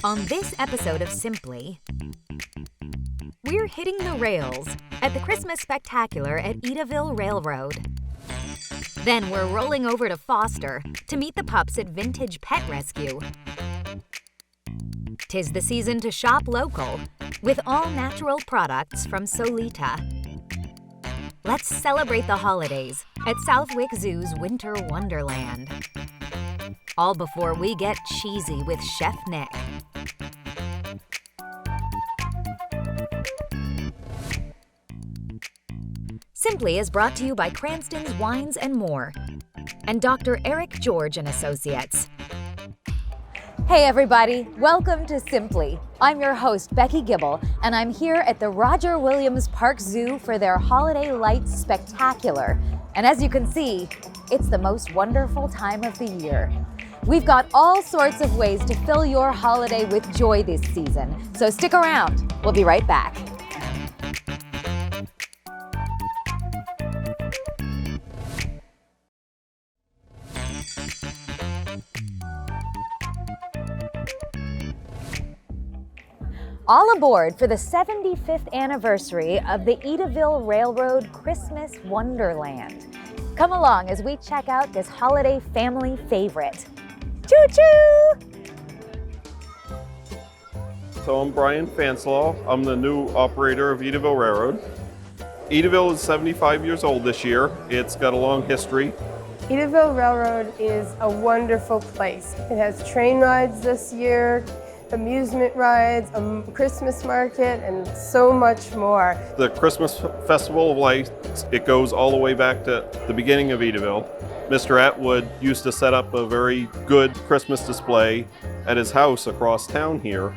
On this episode of Simply, we're hitting the rails at the Christmas Spectacular at Edaville Railroad. Then we're rolling over to Foster to meet the pups at Vintage Pet Rescue. 'Tis the season to shop local with all-natural products from Soulita. Let's celebrate the holidays at Southwick Zoo's Winter Wonderland. All before we get cheesy with Chef Nick. Simply is brought to you by Cranston's Wines and More and Dr. Eric George and Associates. Hey everybody, welcome to Simply. I'm your host, Becky Gibble, and I'm here at the Roger Williams Park Zoo for their Holiday Lights Spectacular. And as you can see, it's the most wonderful time of the year. We've got all sorts of ways to fill your holiday with joy this season, so stick around. We'll be right back. All aboard for the 75th anniversary of the Edaville Railroad Christmas Wonderland. Come along as we check out this holiday family favorite. Choo-choo! So I'm Brian Fanslaw. I'm the new operator of Edaville Railroad. Edaville is 75 years old this year. It's got a long history. Edaville Railroad is a wonderful place. It has train rides this year, amusement rides, a Christmas market, and so much more. The Christmas Festival of Lights, it goes all the way back to the beginning of Edaville. Mr. Atwood used to set up a very good Christmas display at his house across town here.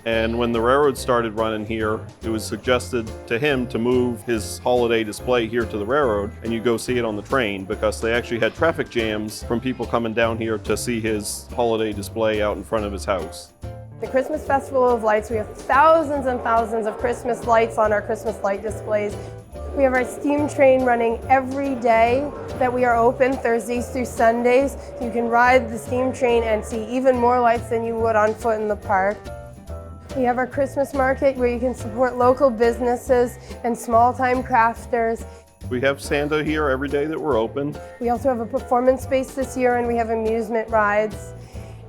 And when the railroad started running here, it was suggested to him to move his holiday display here to the railroad, and you go see it on the train, because they actually had traffic jams from people coming down here to see his holiday display out in front of his house. The Christmas Festival of Lights, we have thousands and thousands of Christmas lights on our Christmas light displays. We have our steam train running every day that we are open, Thursdays through Sundays. You can ride the steam train and see even more lights than you would on foot in the park. We have our Christmas market where you can support local businesses and small-time crafters. We have Santa here every day that we're open. We also have a performance space this year, and we have amusement rides.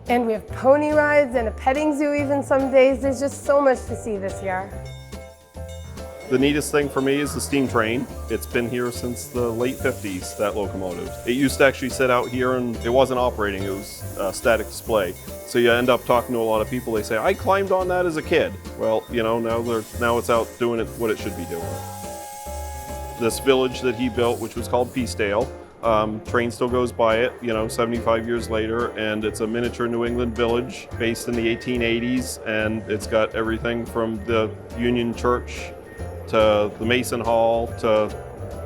And we have pony rides and a petting zoo even some days. There's just so much to see this year. The neatest thing for me is the steam train. It's been here since the late 50s, that locomotive. It used to actually sit out here and it wasn't operating, it was a static display. So you end up talking to a lot of people, they say, I climbed on that as a kid. Well, you know, now it's out doing it what it should be doing. This village that he built, which was called Peacedale, train still goes by it, 75 years later, and it's a miniature New England village based in the 1880s, and it's got everything from the Union Church to the Mason Hall to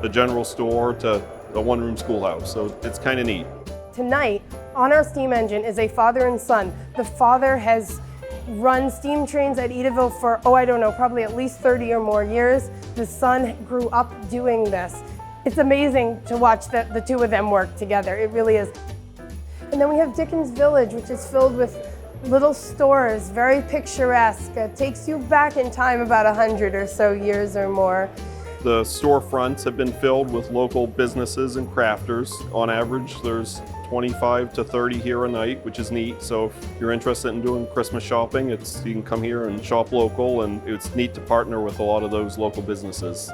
the general store to the one-room schoolhouse, so it's kind of neat. Tonight, on our steam engine is a father and son. The father has run steam trains at Edaville for, probably at least 30 or more years. The son grew up doing this. It's amazing to watch the two of them work together, it really is. And then we have Dickens Village, which is filled with little stores, very picturesque. It takes you back in time about 100 or so years or more. The storefronts have been filled with local businesses and crafters. On average, there's 25 to 30 here a night, which is neat. So if you're interested in doing Christmas shopping, you can come here and shop local, and it's neat to partner with a lot of those local businesses.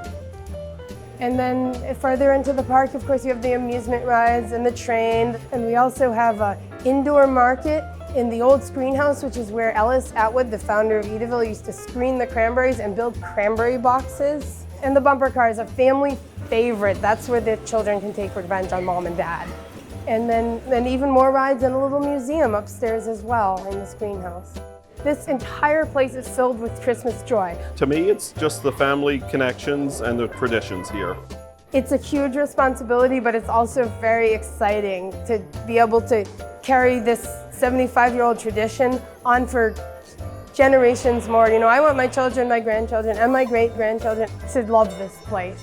And then further into the park, of course, you have the amusement rides and the train. And we also have an indoor market in the old screen house, which is where Ellis Atwood, the founder of Edaville, used to screen the cranberries and build cranberry boxes. And the bumper car is a family favorite. That's where the children can take revenge on mom and dad. And then even more rides and a little museum upstairs as well in the screen house. This entire place is filled with Christmas joy. To me, it's just the family connections and the traditions here. It's a huge responsibility, but it's also very exciting to be able to carry this 75-year-old tradition on for generations more. I want my children, my grandchildren, and my great-grandchildren to love this place.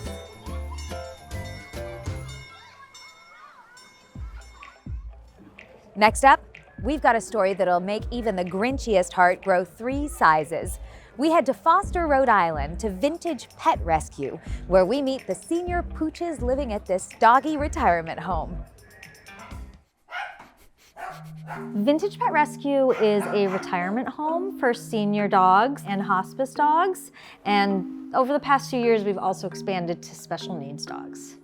Next up, we've got a story that'll make even the Grinchiest heart grow 3 sizes. We head to Foster, Rhode Island to Vintage Pet Rescue, where we meet the senior pooches living at this doggy retirement home. Vintage Pet Rescue is a retirement home for senior dogs and hospice dogs. And over the past few years, we've also expanded to special needs dogs.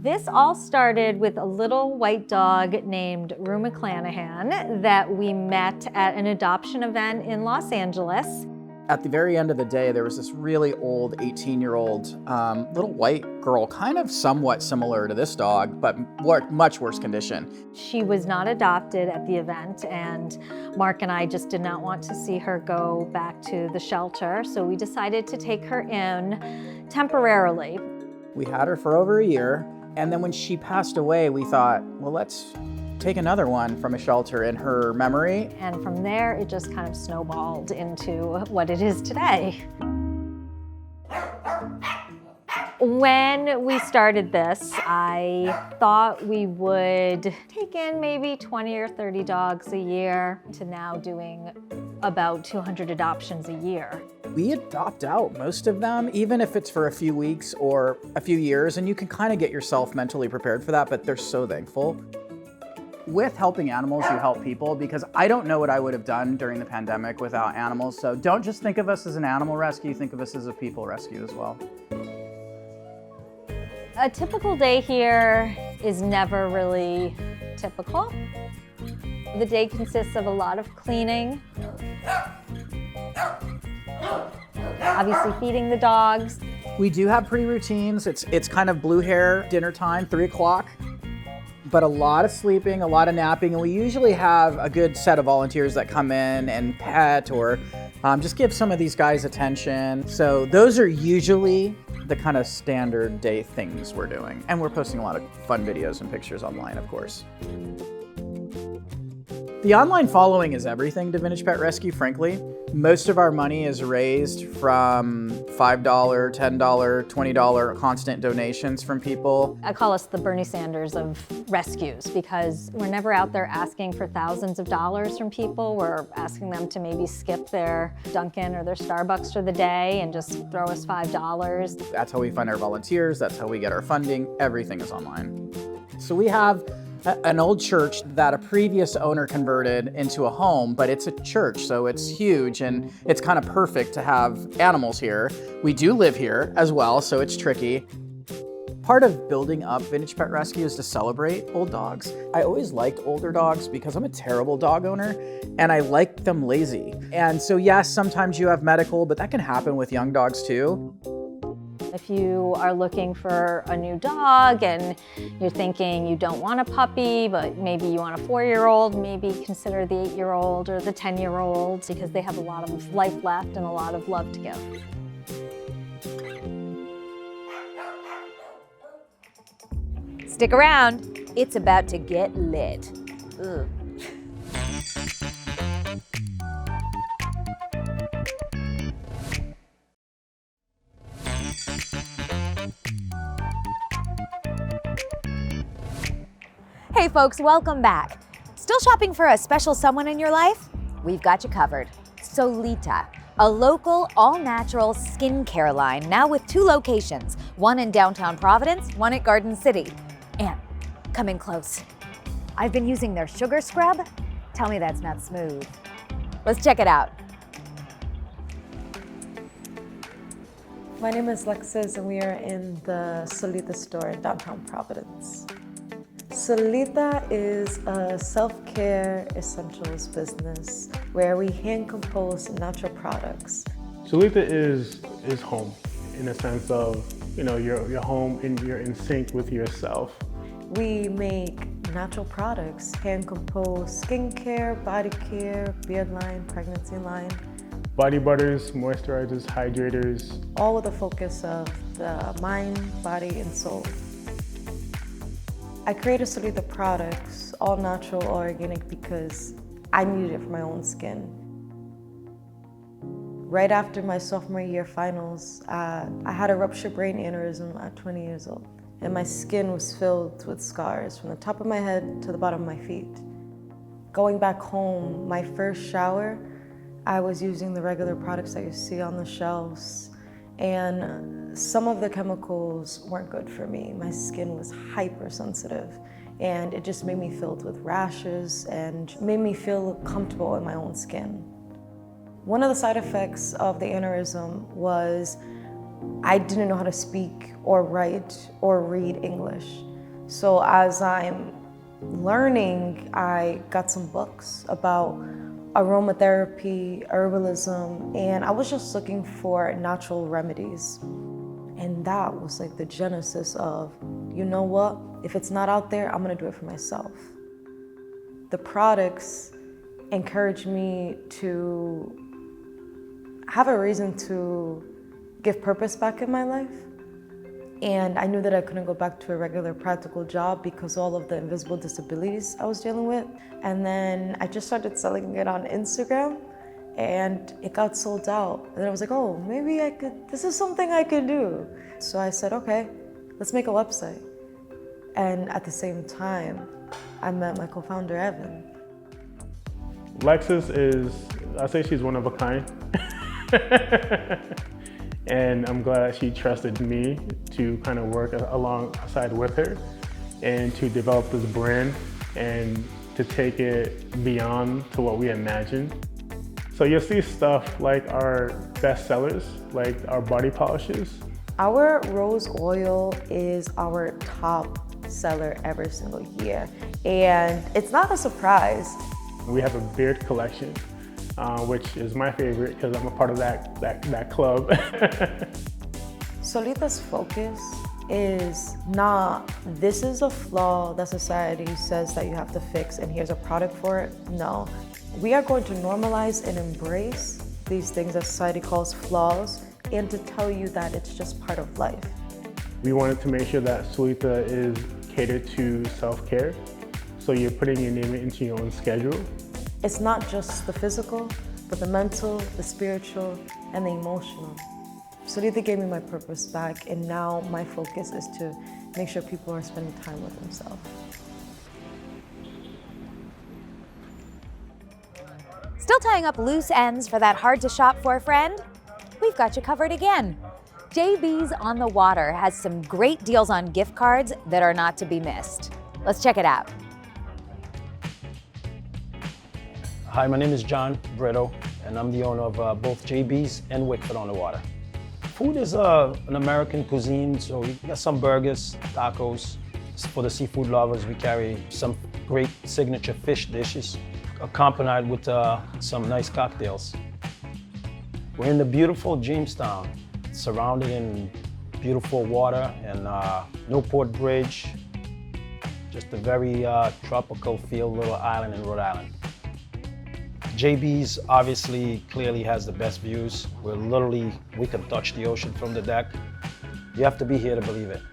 This all started with a little white dog named Rue McClanahan that we met at an adoption event in Los Angeles. At the very end of the day, there was this really old 18-year-old little white girl, kind of somewhat similar to this dog, but much worse condition. She was not adopted at the event, and Mark and I just did not want to see her go back to the shelter, so we decided to take her in temporarily. We had her for over a year, and then when she passed away, we thought, well, let's take another one from a shelter in her memory. And from there, it just kind of snowballed into what it is today. When we started this, I thought we would take in maybe 20 or 30 dogs a year to now doing about 200 adoptions a year. We adopt out most of them, even if it's for a few weeks or a few years, and you can kind of get yourself mentally prepared for that, but they're so thankful. With helping animals, you help people, because I don't know what I would have done during the pandemic without animals. So don't just think of us as an animal rescue, think of us as a people rescue as well. A typical day here is never really typical. The day consists of a lot of cleaning, obviously feeding the dogs. We do have pretty routines. It's kind of blue hair, dinner time, 3 o'clock. But a lot of sleeping, a lot of napping, and we usually have a good set of volunteers that come in and pet or just give some of these guys attention. So those are usually the kind of standard day things we're doing. And we're posting a lot of fun videos and pictures online, of course. The online following is everything to Vintage Pet Rescue, frankly. Most of our money is raised from $5, $10, $20 constant donations from people. I call us the Bernie Sanders of rescues because we're never out there asking for thousands of dollars from people. We're asking them to maybe skip their Dunkin' or their Starbucks for the day and just throw us $5. That's how we find our volunteers, that's how we get our funding. Everything is online. So we have an old church that a previous owner converted into a home, but it's a church, so it's huge and it's kind of perfect to have animals here. We do live here as well, so it's tricky. Part of building up Vintage Pet Rescue is to celebrate old dogs. I always liked older dogs because I'm a terrible dog owner and I like them lazy. And so yes, sometimes you have medical, but that can happen with young dogs too. If you are looking for a new dog and you're thinking you don't want a puppy, but maybe you want a 4-year-old, maybe consider the 8-year-old or the 10-year-old because they have a lot of life left and a lot of love to give. Stick around, it's about to get lit. Ugh. Hey folks, welcome back. Still shopping for a special someone in your life? We've got you covered. Soulita, a local all-natural skincare line now with 2 locations, one in downtown Providence, one at Garden City. And come in close. I've been using their sugar scrub. Tell me that's not smooth. Let's check it out. My name is Lexis and we are in the Soulita store in downtown Providence. Soulita is a self-care essentials business where we hand compose natural products. Soulita is home in a sense of, you're home and you're in sync with yourself. We make natural products, hand composed skincare, body care, beard line, pregnancy line. Body butters, moisturizers, hydrators. All with a focus of the mind, body, and soul. I created Soulita products, all natural, all organic, because I needed it for my own skin. Right after my sophomore year finals, I had a ruptured brain aneurysm at 20 years old, and my skin was filled with scars from the top of my head to the bottom of my feet. Going back home, my first shower, I was using the regular products that you see on the shelves, and some of the chemicals weren't good for me. My skin was hypersensitive, and it just made me filled with rashes and made me feel comfortable in my own skin. One of the side effects of the aneurysm was I didn't know how to speak or write or read English. So as I'm learning, I got some books about aromatherapy, herbalism, and I was just looking for natural remedies. And that was like the genesis of, you know what, if it's not out there, I'm gonna do it for myself. The products encouraged me to have a reason to give purpose back in my life. And I knew that I couldn't go back to a regular practical job because all of the invisible disabilities I was dealing with. And then I just started selling it on Instagram and it got sold out. And then I was like, oh, maybe this is something I could do. So I said, okay, let's make a website. And at the same time, I met my co-founder, Evan. Lexus is, I'd say she's one of a kind. And I'm glad that she trusted me to kind of work alongside with her and to develop this brand and to take it beyond to what we imagined. So you'll see stuff like our best sellers, like our body polishes. Our rose oil is our top seller every single year. And it's not a surprise. We have a beard collection, which is my favorite because I'm a part of that club. Soulita's focus is not, this is a flaw that society says that you have to fix and here's a product for it. No, we are going to normalize and embrace these things that society calls flaws and to tell you that it's just part of life. We wanted to make sure that Soulita is catered to self-care. So you're putting your name into your own schedule. It's not just the physical, but the mental, the spiritual, and the emotional. Soulita gave me my purpose back, and now my focus is to make sure people are spending time with themselves. Still tying up loose ends for that hard to shop for friend? We've got you covered again. JB's on the Water has some great deals on gift cards that are not to be missed. Let's check it out. Hi, my name is John Brito, and I'm the owner of both JB's and Wickford on the Water. Food is an American cuisine, so we got some burgers, tacos. For the seafood lovers, we carry some great signature fish dishes, accompanied with some nice cocktails. We're in the beautiful Jamestown, surrounded in beautiful water and Newport Bridge, just a very tropical feel little island in Rhode Island. JB's obviously clearly has the best views. We can touch the ocean from the deck. You have to be here to believe it.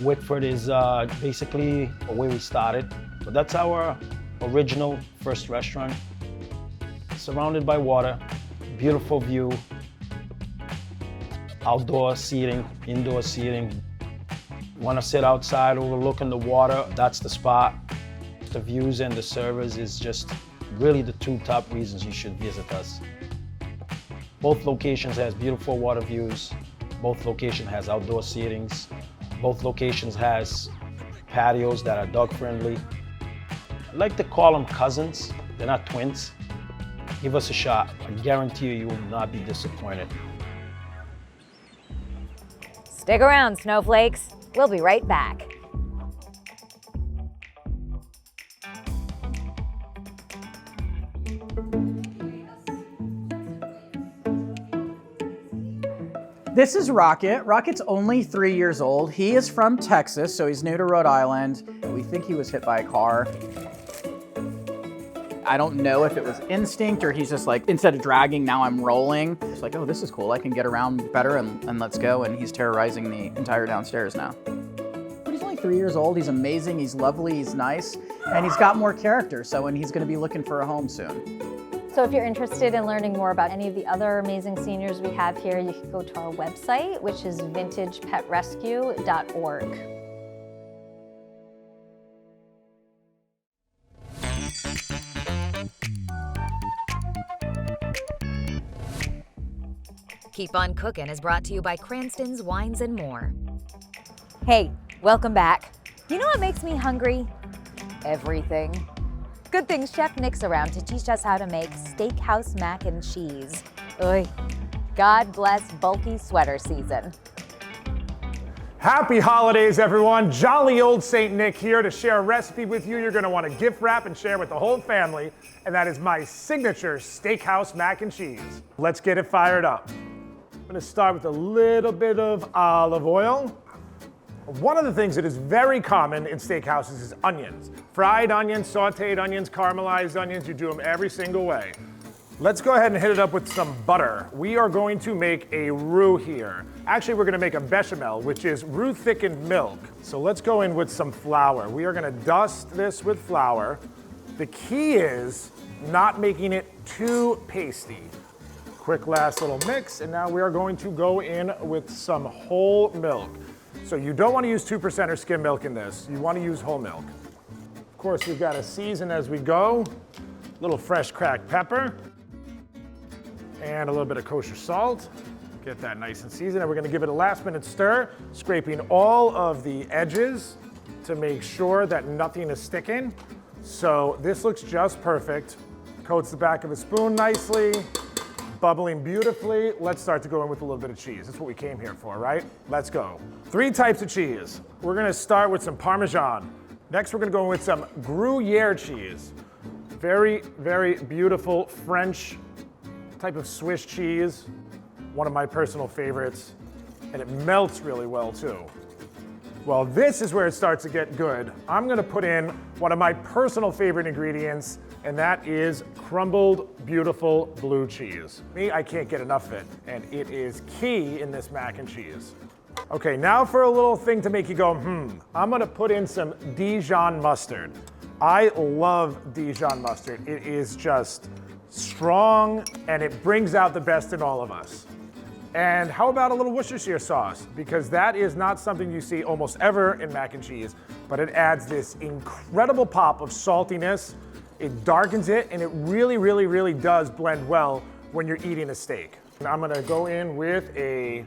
Wickford is basically where we started, but that's our original first restaurant. Surrounded by water, beautiful view, outdoor seating, indoor seating. Want to sit outside overlooking the water, that's the spot. The views and the servers is just really the two top reasons you should visit us. Both locations has beautiful water views. Both locations has outdoor seatings. Both locations has patios that are dog friendly. I like to call them cousins. They're not twins. Give us a shot. I guarantee you will not be disappointed. Stick around, snowflakes. We'll be right back. This is Rocket. Rocket's only 3 years old. He is from Texas, so he's new to Rhode Island. We think he was hit by a car. I don't know if it was instinct or he's just like, instead of dragging, now I'm rolling. It's like, oh, this is cool. I can get around better and let's go. And he's terrorizing the entire downstairs now. But he's only 3 years old. He's amazing. He's lovely. He's nice. And he's got more character. So, and he's going to be looking for a home soon. So if you're interested in learning more about any of the other amazing seniors we have here, you can go to our website, which is vintagepetrescue.org. Keep on Cookin' is brought to you by Cranston's Wines and More. Hey, welcome back. You know what makes me hungry? Everything. Good thing Chef Nick's around to teach us how to make steakhouse mac and cheese. Oy. God bless bulky sweater season. Happy holidays, everyone. Jolly old St. Nick here to share a recipe with you you're going to want to gift wrap and share with the whole family, and that is my signature steakhouse mac and cheese. Let's get it fired up. I'm going to start with a little bit of olive oil. One of the things that is very common in steakhouses is onions. Fried onions, sauteed onions, caramelized onions, you do them every single way. Let's go ahead and hit it up with some butter. We are going to make a roux here. Actually, we're gonna make a bechamel, which is roux thickened milk. So let's go in with some flour. We are gonna dust this with flour. The key is not making it too pasty. Quick last little mix, and now we are going to go in with some whole milk. So you don't wanna use 2% or skim milk in this. You wanna use whole milk. Of course, we've got to season as we go. A little fresh cracked pepper. And a little bit of kosher salt. Get that nice and seasoned. And we're gonna give it a last minute stir, scraping all of the edges to make sure that nothing is sticking. So this looks just perfect. Coats the back of a spoon nicely, bubbling beautifully. Let's start to go in with a little bit of cheese. That's what we came here for, right? Let's go. 3 types of cheese. We're gonna start with some Parmesan. Next, we're gonna go in with some Gruyere cheese. Very, very beautiful French type of Swiss cheese, one of my personal favorites, and it melts really well too. Well, this is where it starts to get good. I'm gonna put in one of my personal favorite ingredients, and that is crumbled, beautiful blue cheese. Me, I can't get enough of it, and it is key in this mac and cheese. Okay, now for a little thing to make you go, I'm gonna put in some Dijon mustard. I love Dijon mustard. It is just strong, and it brings out the best in all of us. And how about a little Worcestershire sauce? Because that is not something you see almost ever in mac and cheese, but it adds this incredible pop of saltiness. It darkens it, and it really, really, really does blend well when you're eating a steak. And I'm gonna go in with a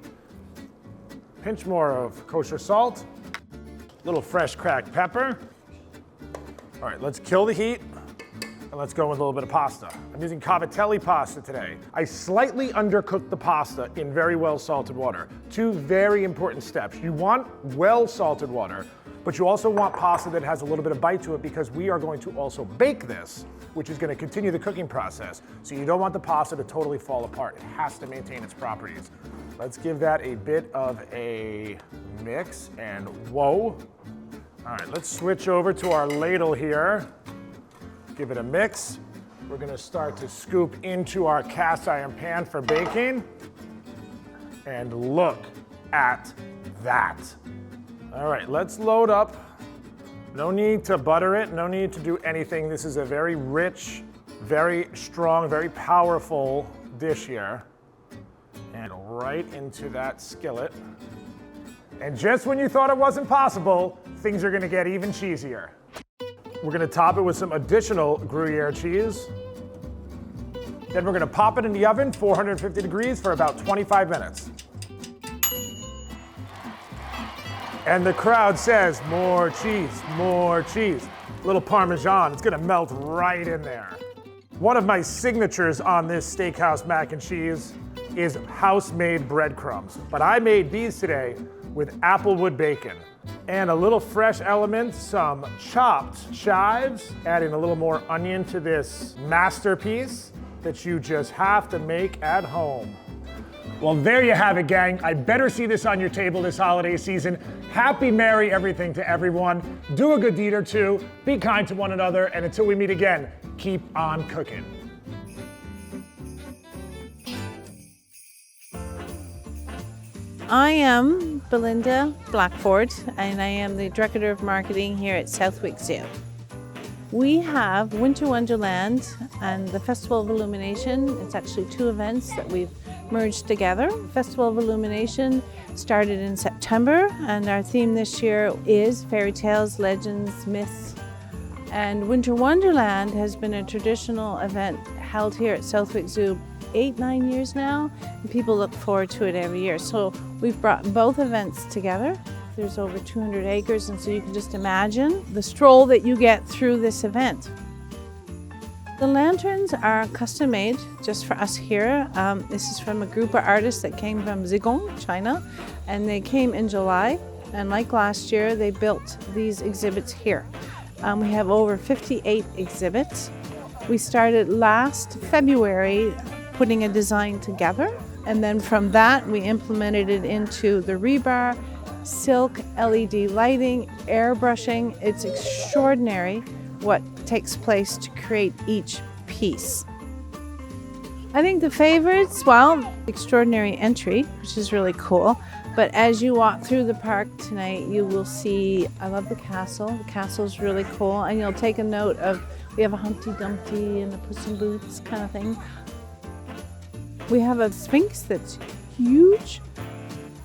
pinch more of kosher salt, a little fresh cracked pepper. All right, let's kill the heat. And let's go with a little bit of pasta. I'm using cavatelli pasta today. I slightly undercooked the pasta in very well salted water. 2 very important steps. You want well salted water, but you also want pasta that has a little bit of bite to it because we are going to also bake this, which is going to continue the cooking process. So you don't want the pasta to totally fall apart. It has to maintain its properties. Let's give that a bit of a mix, and whoa. All right, let's switch over to our ladle here. Give it a mix. We're gonna start to scoop into our cast iron pan for baking. And look at that. All right, let's load up. No need to butter it, no need to do anything. This is a very rich, very strong, very powerful dish here. And right into that skillet. And just when you thought it wasn't possible, things are gonna get even cheesier. We're gonna top it with some additional Gruyere cheese. Then we're gonna pop it in the oven, 450 degrees for about 25 minutes. And the crowd says, more cheese, more cheese. A little Parmesan, it's gonna melt right in there. One of my signatures on this steakhouse mac and cheese is house-made breadcrumbs. But I made these today with applewood bacon. And a little fresh element, some chopped chives, adding a little more onion to this masterpiece that you just have to make at home. Well, there you have it, gang. I better see this on your table this holiday season. Happy, merry everything to everyone. Do a good deed or two. Be kind to one another. And until we meet again, keep on cooking. I am Belinda Blackford, and I am the Director of Marketing here at Southwick Zoo. We have Winter Wonderland and the Festival of Illumination. It's actually 2 events that we've merged together. Festival of Illumination started in September, and our theme this year is fairy tales, legends, myths, And Winter Wonderland has been a traditional event held here at Southwick Zoo 8-9 years now, and people look forward to it every year. So we've brought both events together. There's over 200 acres, and so you can just imagine the stroll that you get through this event. The lanterns are custom made just for us here. This is from a group of artists that came from Zigong, China, and they came in July. And like last year, they built these exhibits here. We have over 58 exhibits. We started last February putting a design together, and then from that we implemented it into the rebar, silk, LED lighting, airbrushing. It's extraordinary what takes place to create each piece. I think the favorites, well, extraordinary entry, which is really cool. But as you walk through the park tonight, you will see, I love the castle. The castle's really cool. And you'll take a note of, we have a Humpty Dumpty and a Puss in Boots kind of thing. We have a Sphinx that's huge.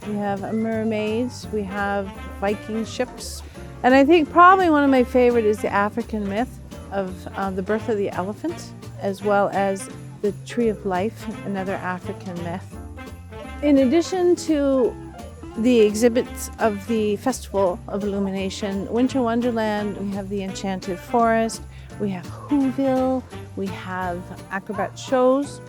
We have mermaids. We have Viking ships. And I think probably one of my favorite is the African myth of the birth of the elephant, as well as the Tree of Life, another African myth. In addition to the exhibits of the Festival of Illumination, Winter Wonderland, we have the Enchanted Forest, we have Whoville, we have acrobat shows,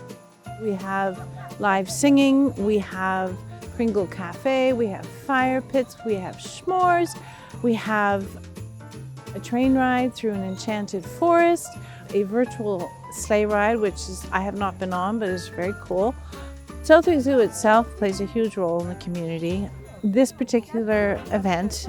we have live singing, we have Kringle Cafe, we have fire pits, we have s'mores, we have a train ride through an enchanted forest, a virtual sleigh ride, which is I have not been on, but is very cool. Southwick Zoo itself plays a huge role in the community. This particular event,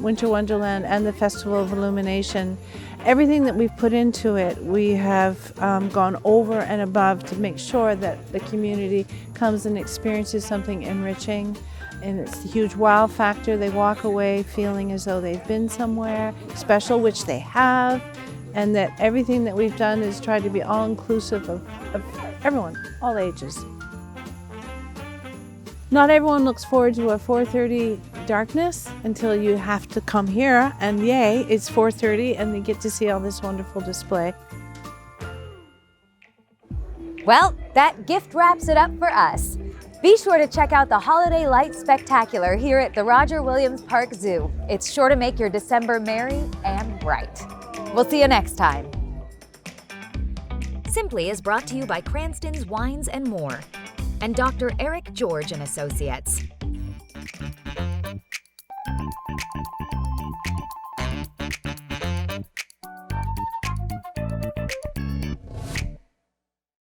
Winter Wonderland and the Festival of Illumination, everything that we've put into it, we have gone over and above to make sure that the community comes and experiences something enriching. And it's a huge wow factor. They walk away feeling as though they've been somewhere special, which they have, and that everything that we've done is tried to be all-inclusive of everyone, all ages. Not everyone looks forward to a 4:30 darkness until you have to come here, and yay, it's 4:30 and you get to see all this wonderful display. Well, that gift wraps it up for us. Be sure to check out the Holiday Lights Spectacular here at the Roger Williams Park Zoo. It's sure to make your December merry and bright. We'll see you next time. Simply is brought to you by Cranston's Wines and More and Dr. Eric George and Associates.